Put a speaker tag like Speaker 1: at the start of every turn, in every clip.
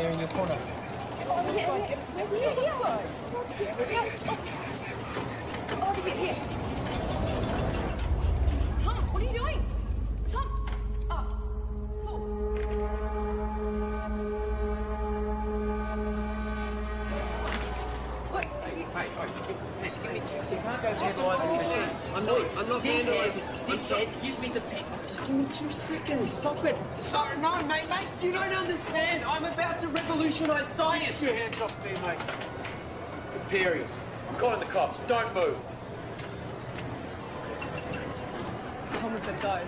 Speaker 1: there in your corner.
Speaker 2: Over here. Tom, what are you doing? Tom!
Speaker 1: Just give me 2 seconds. Vandalising the machine. I'm not vandalising. I'm sorry. Give me the pen. Just give me 2 seconds. Stop it. Sorry, no, mate. You don't understand. I'm about to revolutionise science. Get your hands off me, mate. Imperials. I'm calling the cops. Don't move.
Speaker 2: Tell me to go.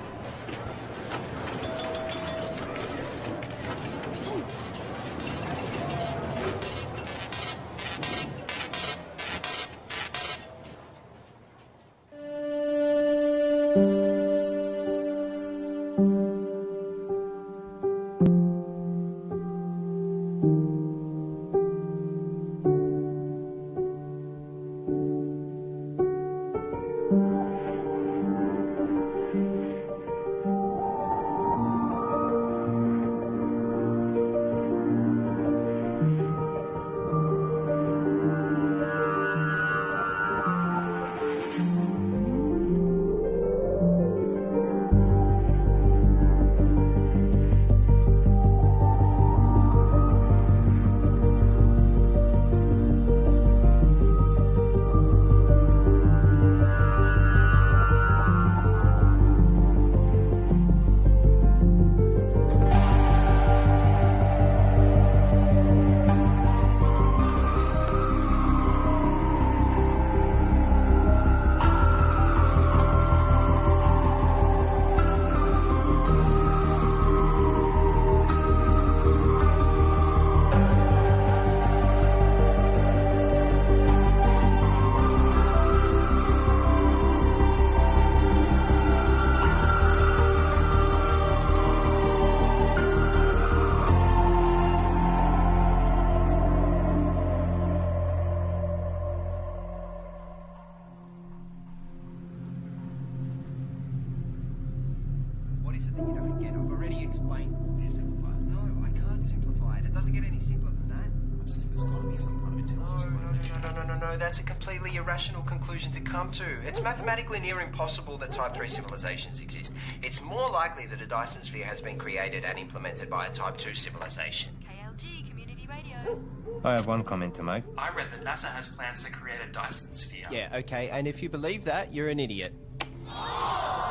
Speaker 1: What is it that you don't get? I've already explained. Can you simplify it? No, I can't simplify it. It doesn't get any simpler than that.
Speaker 3: I just think there's got to be some kind of intelligence.
Speaker 1: No. That's a completely irrational conclusion to come to. It's mathematically near impossible that Type 3 civilizations exist. It's more likely that a Dyson sphere has been created and implemented by a Type 2 civilization.
Speaker 4: KLG, Community Radio.
Speaker 5: I have one comment to make.
Speaker 3: I read that NASA has plans to create a Dyson sphere.
Speaker 6: Yeah, okay, and if you believe that, you're an idiot.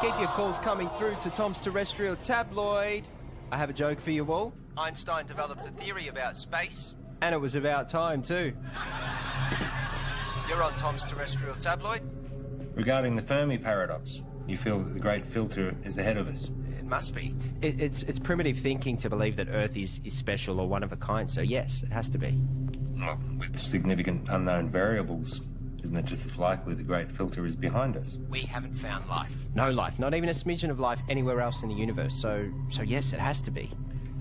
Speaker 6: Keep your calls coming through to Tom's Terrestrial Tabloid. I have a joke for you all.
Speaker 1: Einstein developed a theory about space.
Speaker 6: And it was about time, too.
Speaker 1: You're on Tom's Terrestrial Tabloid?
Speaker 5: Regarding the Fermi paradox, you feel that the great filter is ahead of us.
Speaker 1: It must be.
Speaker 6: It's primitive thinking to believe that Earth is special or one of a kind, so yes, it has to be.
Speaker 5: Well, with significant unknown variables, isn't it just as likely the great filter is behind us?
Speaker 1: We haven't found life.
Speaker 6: No life, not even a smidgen of life anywhere else in the universe, so yes, it has to be.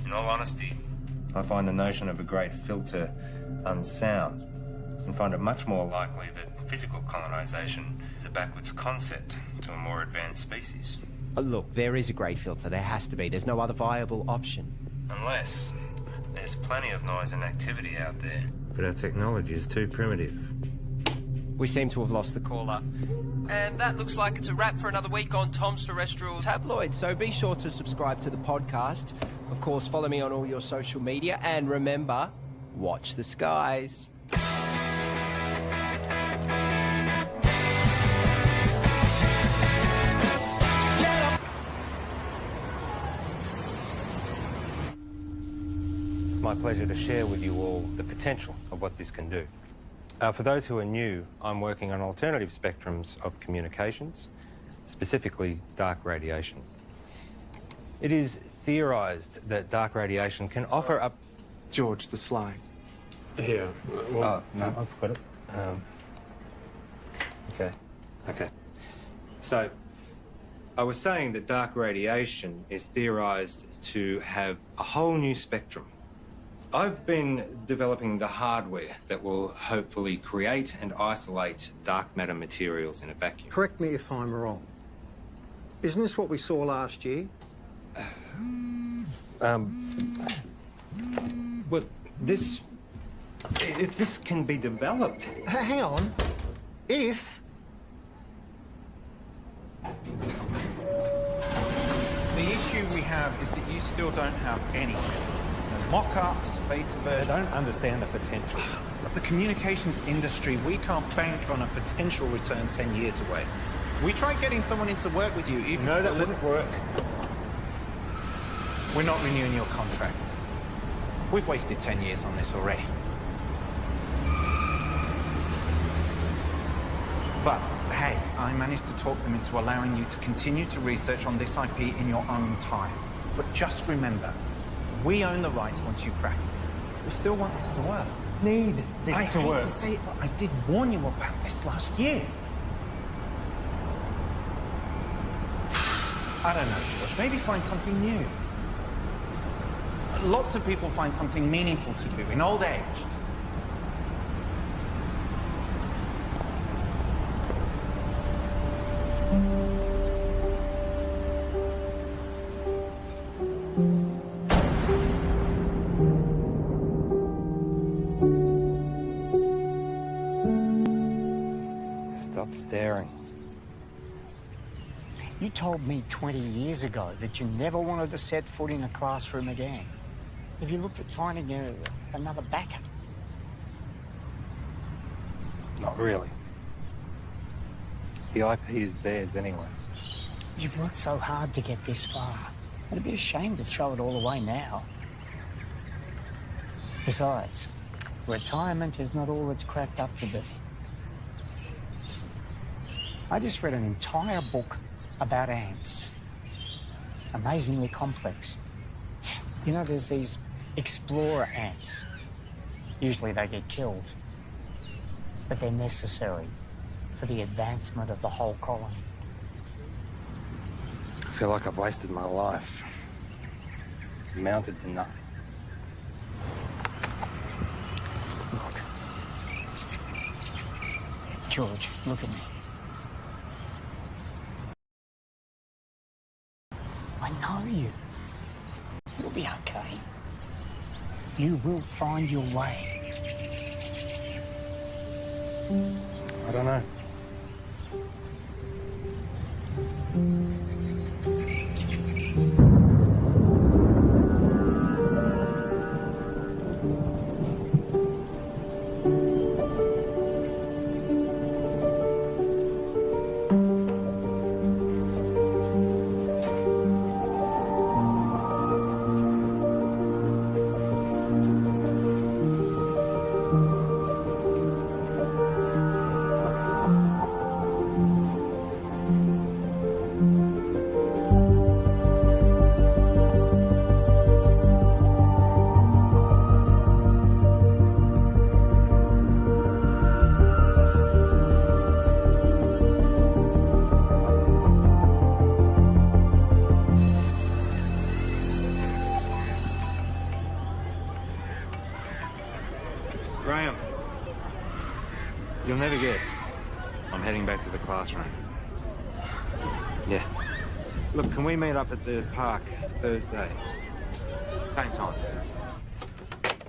Speaker 5: In all honesty, I find the notion of a great filter unsound and find it much more likely that physical colonisation is a backwards concept to a more advanced species.
Speaker 6: Look, there is a great filter. There has to be. There's no other viable option.
Speaker 5: Unless there's plenty of noise and activity out there. But our technology is too primitive.
Speaker 6: We seem to have lost the caller.
Speaker 1: And that looks like it's a wrap for another week on Tom's Terrestrial
Speaker 6: Tabloid, so be sure to subscribe to the podcast. Of course, follow me on all your social media, and remember, watch the skies.
Speaker 5: It's my pleasure to share with you all the potential of what this can do. For those who are new, I'm working on alternative spectrums of communications, specifically dark radiation. It is theorised that dark radiation can offer up...
Speaker 7: George the Sly.
Speaker 3: Here.
Speaker 5: Oh, no, I've got it. Okay. So, I was saying that dark radiation is theorised to have a whole new spectrum. I've been developing the hardware that will hopefully create and isolate dark matter materials in a vacuum.
Speaker 8: Correct me if I'm wrong. Isn't this what we saw last year?
Speaker 5: Well, If this can be developed.
Speaker 8: Hang on. If...
Speaker 7: The issue we have is that you still don't have anything. There's mock-ups, beta versions.
Speaker 9: I don't understand the potential.
Speaker 7: The communications industry, we can't bank on a potential return 10 years away. We tried getting someone in to work with you, even...
Speaker 9: No, that wouldn't work.
Speaker 7: We're not renewing your contract. We've wasted 10 years on this already. But, hey, I managed to talk them into allowing you to continue to research on this IP in your own time. But just remember, we own the rights once you crack it. We still want this to work.
Speaker 9: Need this
Speaker 7: I
Speaker 9: to
Speaker 7: hate
Speaker 9: work.
Speaker 7: to say it, but I did warn you about this last year. I don't know, George. Maybe find something new. Lots of people find something meaningful to do in old age.
Speaker 5: Stop staring.
Speaker 10: You told me 20 years ago that you never wanted to set foot in a classroom again. Have you looked at finding another backer?
Speaker 5: Not really. The IP is theirs anyway.
Speaker 10: You've worked so hard to get this far. It'd be a shame to throw it all away now. Besides, retirement is not all it's cracked up to be. I just read an entire book about ants. Amazingly complex. You know, there's these explorer ants. Usually they get killed. But they're necessary for the advancement of the whole colony.
Speaker 5: I feel like I've wasted my life. Amounted to nothing.
Speaker 10: Look. George, look at me. I know you. You'll be okay. You will find your way.
Speaker 5: I don't know. Graham, you'll never guess. I'm heading back to the classroom. Yeah. Look, can we meet up at the park Thursday? Same time.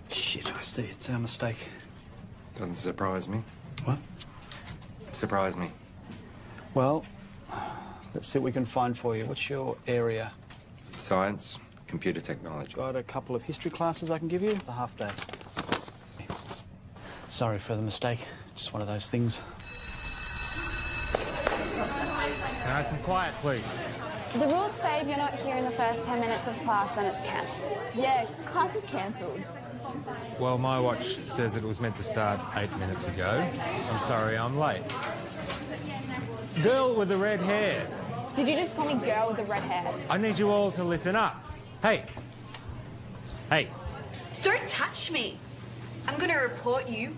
Speaker 7: Shit, I see. It's our mistake.
Speaker 5: Doesn't surprise me.
Speaker 7: What?
Speaker 5: Surprise me.
Speaker 11: Well, let's see what we can find for you. What's your area?
Speaker 5: Science, computer technology.
Speaker 11: Got a couple of history classes I can give you. A half day. Sorry for the mistake. Just one of those things.
Speaker 9: Nice and quiet, please.
Speaker 12: The rules say if you're not here in the first 10 minutes of class, then it's cancelled. Yeah, class is cancelled.
Speaker 9: Well, my watch says it was meant to start 8 minutes ago. I'm sorry I'm late. Girl with the red hair.
Speaker 12: Did you just call me girl with the red hair?
Speaker 9: I need you all to listen up. Hey. Hey.
Speaker 2: Don't touch me. I'm gonna report you.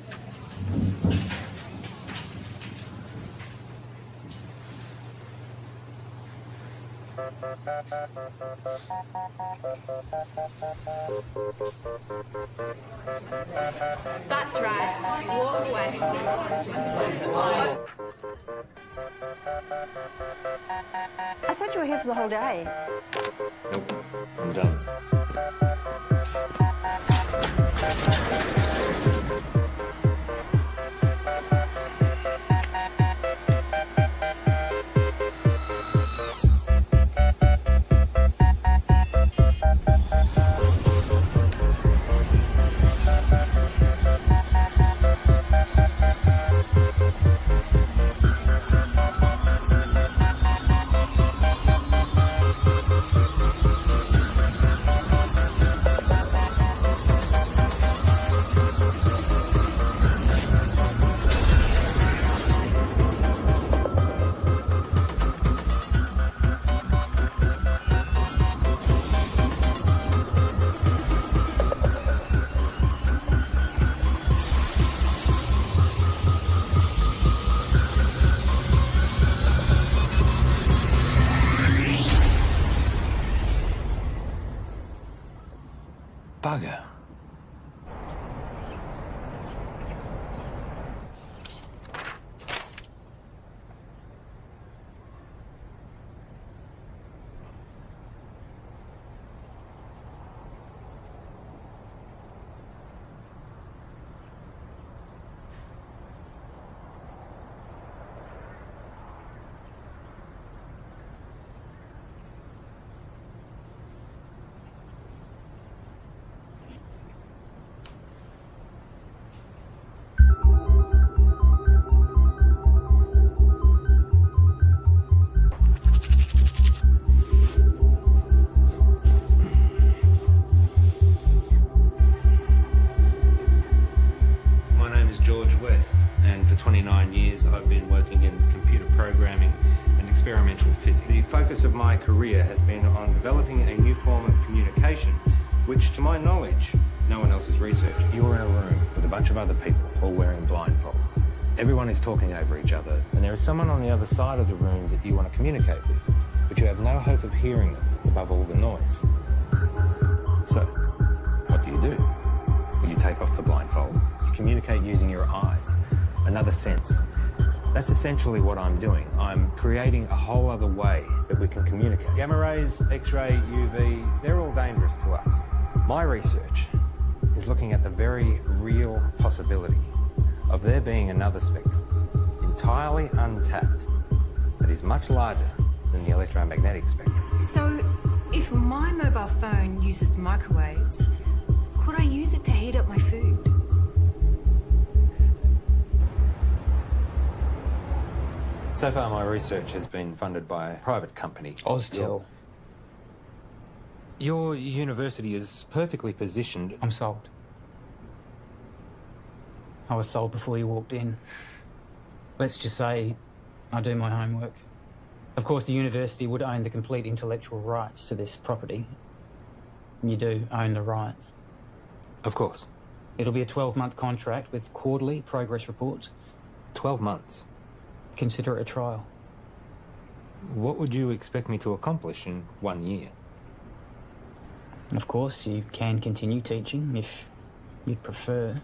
Speaker 2: That's right. Walk away.
Speaker 12: I thought you were here for the whole day.
Speaker 5: Nope, I'm done.
Speaker 13: Bugger.
Speaker 5: My name is George West, and for 29 years I've been working in computer programming and experimental physics. The focus of my career has been on developing a new form of communication, which, to my knowledge, no one else has researched.
Speaker 14: You're in a room with a bunch of other people, all wearing blindfolds. Everyone is talking over each other, and there is someone on the other side of the room that you want to communicate with, but you have no hope of hearing them above all the noise. So, what do? When you take off the blindfold, you communicate using your eyes, another sense. That's essentially what I'm doing. I'm creating a whole other way that we can communicate. Gamma rays, X-ray, UV, they're all dangerous to us. My research is looking at the very real possibility of there being another spectrum, entirely untapped, that is much larger than the electromagnetic spectrum.
Speaker 15: So, if my mobile phone uses microwaves, could I use it to heat up my food?
Speaker 5: So far, my research has been funded by a private company.
Speaker 10: Oztel.
Speaker 5: Your university is perfectly positioned.
Speaker 10: I'm sold. I was sold before you walked in. Let's just say I do my homework. Of course, the university would own the complete intellectual rights to this property. You do own the rights.
Speaker 5: Of course.
Speaker 10: It'll be a 12-month contract with quarterly progress reports.
Speaker 5: 12 months?
Speaker 10: Consider it a trial.
Speaker 5: What would you expect me to accomplish in 1 year?
Speaker 10: Of course, you can continue teaching if you'd prefer.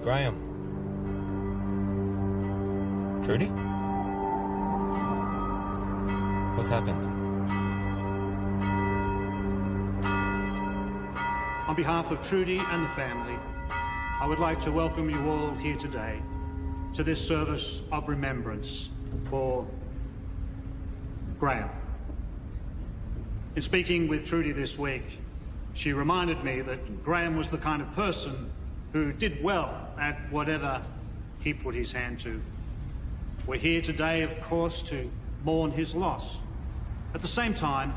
Speaker 5: Graham. Trudy? What's happened?
Speaker 16: On behalf of Trudy and the family, I would like to welcome you all here today to this service of remembrance for Graham. In speaking with Trudy this week, she reminded me that Graham was the kind of person who did well at whatever he put his hand to. We're here today, of course, to mourn his loss. At the same time,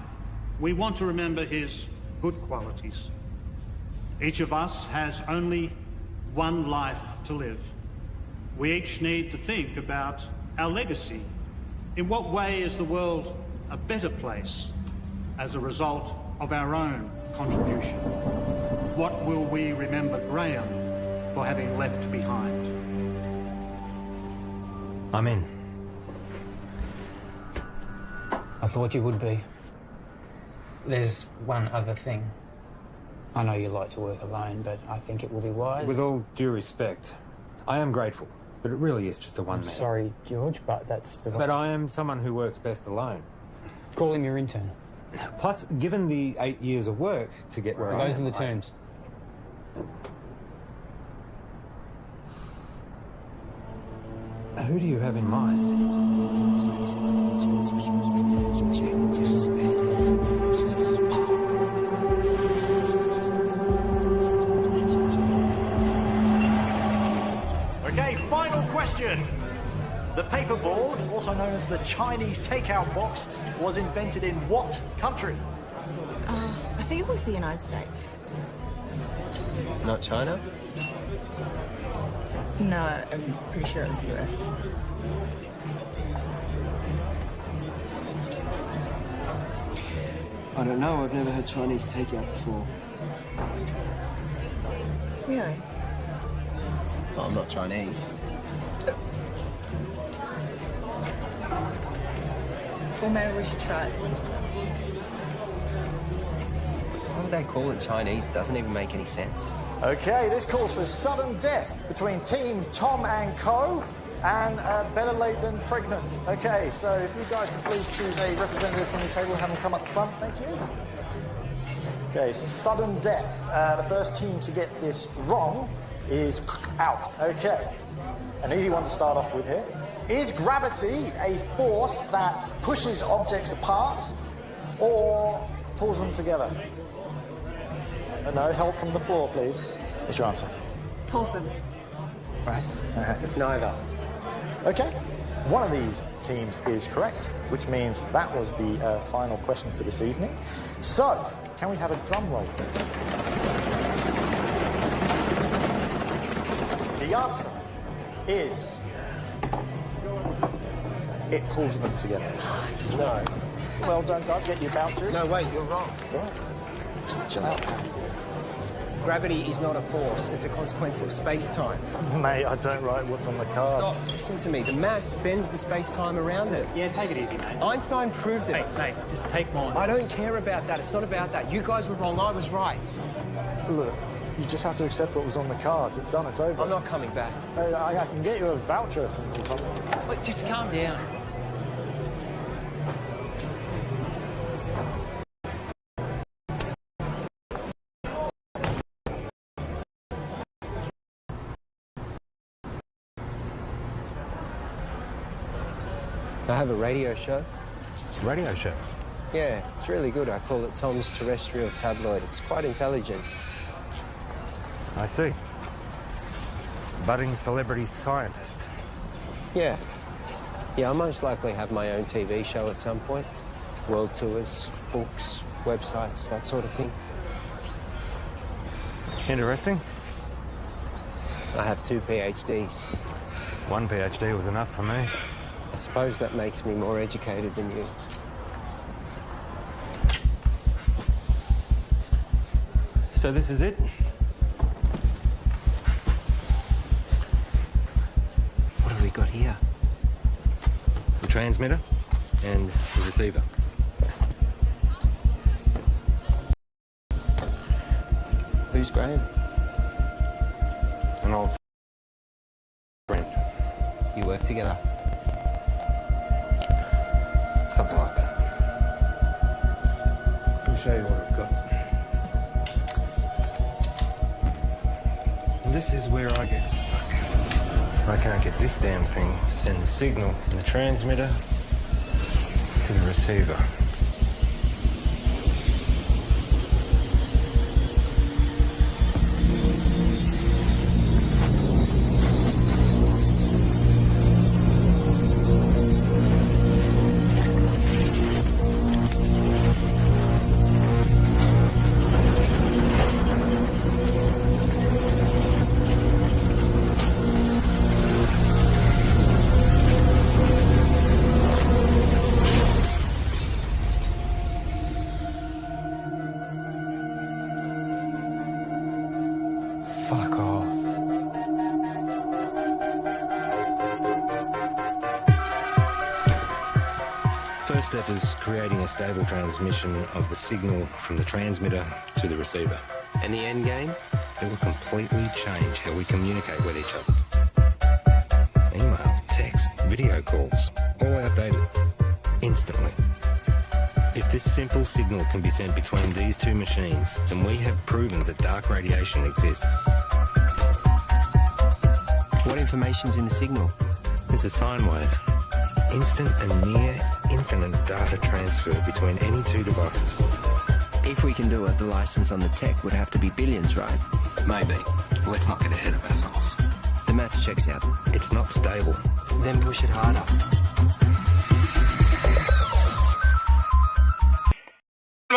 Speaker 16: we want to remember his good qualities. Each of us has only one life to live. We each need to think about our legacy. In what way is the world a better place as a result of our own contribution? What will we remember Graham for having left behind?
Speaker 5: I'm in.
Speaker 10: I thought you would be. There's one other thing. I know you like to work alone, but I think it will be wise.
Speaker 5: With all due respect, I am grateful, but it really is just a one-man.
Speaker 10: Sorry, George, but that's the...
Speaker 5: But I am someone who works best alone.
Speaker 10: Call him your intern.
Speaker 5: Plus, given the 8 years of work to get where I am...
Speaker 10: Those are the terms.
Speaker 5: Who do you have in mind?
Speaker 17: Okay, final question. The paperboard, also known as the Chinese takeout box, was invented in what country?
Speaker 4: I think it was the United States.
Speaker 6: Not China?
Speaker 4: No, I'm pretty sure it was US.
Speaker 1: I don't know. I've never had Chinese takeout before.
Speaker 4: Really?
Speaker 6: Well, I'm not Chinese.
Speaker 4: Well, maybe we should try it sometime.
Speaker 6: Why would they call it Chinese? Doesn't even make any sense.
Speaker 17: Okay, this calls for sudden death between Team Tom and Co. and better late than pregnant. Okay, so if you guys can please choose a representative from the table and have them come up front, thank you. Okay, sudden death. The first team to get this wrong is out. Okay, an easy one to start off with here. Is gravity a force that pushes objects apart or pulls them together? No, help from the floor, please. What's your answer?
Speaker 4: Pulls them.
Speaker 17: Right.
Speaker 6: It's neither.
Speaker 17: Okay. One of these teams is correct, which means that was the final question for this evening. So, can we have a drum roll, please? The answer is... it pulls them together.
Speaker 6: No.
Speaker 17: Well done, guys. Get your vouchers.
Speaker 6: No, wait, you're wrong.
Speaker 17: Right. Chill out.
Speaker 6: Gravity is not a force, it's a consequence of space-time.
Speaker 17: Mate, I don't write what's on the cards.
Speaker 6: Stop, listen to me. The mass bends the space-time around it.
Speaker 10: Yeah, take it easy, mate.
Speaker 6: Einstein proved it.
Speaker 10: Mate, just take mine.
Speaker 6: I don't care about that. It's not about that. You guys were wrong. I was right.
Speaker 17: Look, you just have to accept what was on the cards. It's done. It's over.
Speaker 6: I'm not coming back.
Speaker 17: I can get you a voucher from the public.
Speaker 10: Wait, just calm down.
Speaker 6: I have a radio show.
Speaker 9: Radio show?
Speaker 6: Yeah, it's really good. I call it Tom's Terrestrial Tabloid. It's quite intelligent.
Speaker 9: I see. Budding celebrity scientist.
Speaker 6: Yeah. Yeah, I'll most likely have my own TV show at some point. World tours, books, websites, that sort of thing.
Speaker 9: Interesting.
Speaker 6: I have 2 PhDs.
Speaker 9: One PhD was enough for me.
Speaker 6: I suppose that makes me more educated than you.
Speaker 5: So this is it?
Speaker 6: What have we got here?
Speaker 5: The transmitter and the receiver.
Speaker 6: Who's Graham?
Speaker 5: An old friend.
Speaker 6: You work together?
Speaker 5: Something like that. Let me show you what I've got. This is where I get stuck. I can't get this damn thing to send the signal from the transmitter to the receiver. Fuck off. First step is creating a stable transmission of the signal from the transmitter to the receiver.
Speaker 6: And the end game?
Speaker 5: It will completely change how we communicate with each other. Email, text, video calls, all outdated. Instantly. If this simple signal can be sent between these two machines, then we have proven that dark radiation exists.
Speaker 6: What information's in the signal?
Speaker 5: It's a sine wave. Instant and near infinite data transfer between any two devices.
Speaker 6: If we can do it, the license on the tech would have to be billions, right?
Speaker 5: Maybe. Let's not get ahead of ourselves.
Speaker 6: The maths checks out.
Speaker 5: It's not stable.
Speaker 6: Then push it harder.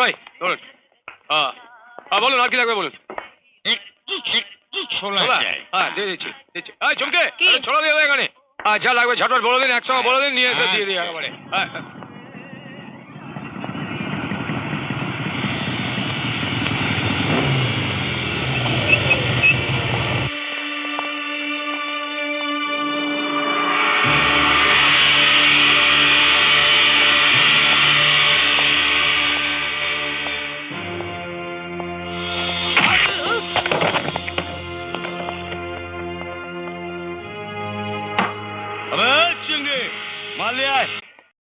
Speaker 13: ভাই বলুন বলুন আর কি লাগবে বলুন
Speaker 18: ছোলা চাই
Speaker 13: হ্যাঁ দিয়ে দিচ্ছি চমকে ছোলা দিয়ে দেবে এখানে যা লাগবে ঝটপট বলে দিন একসঙ্গে বলে দিন নিয়ে এসে দিয়ে দিই একেবারে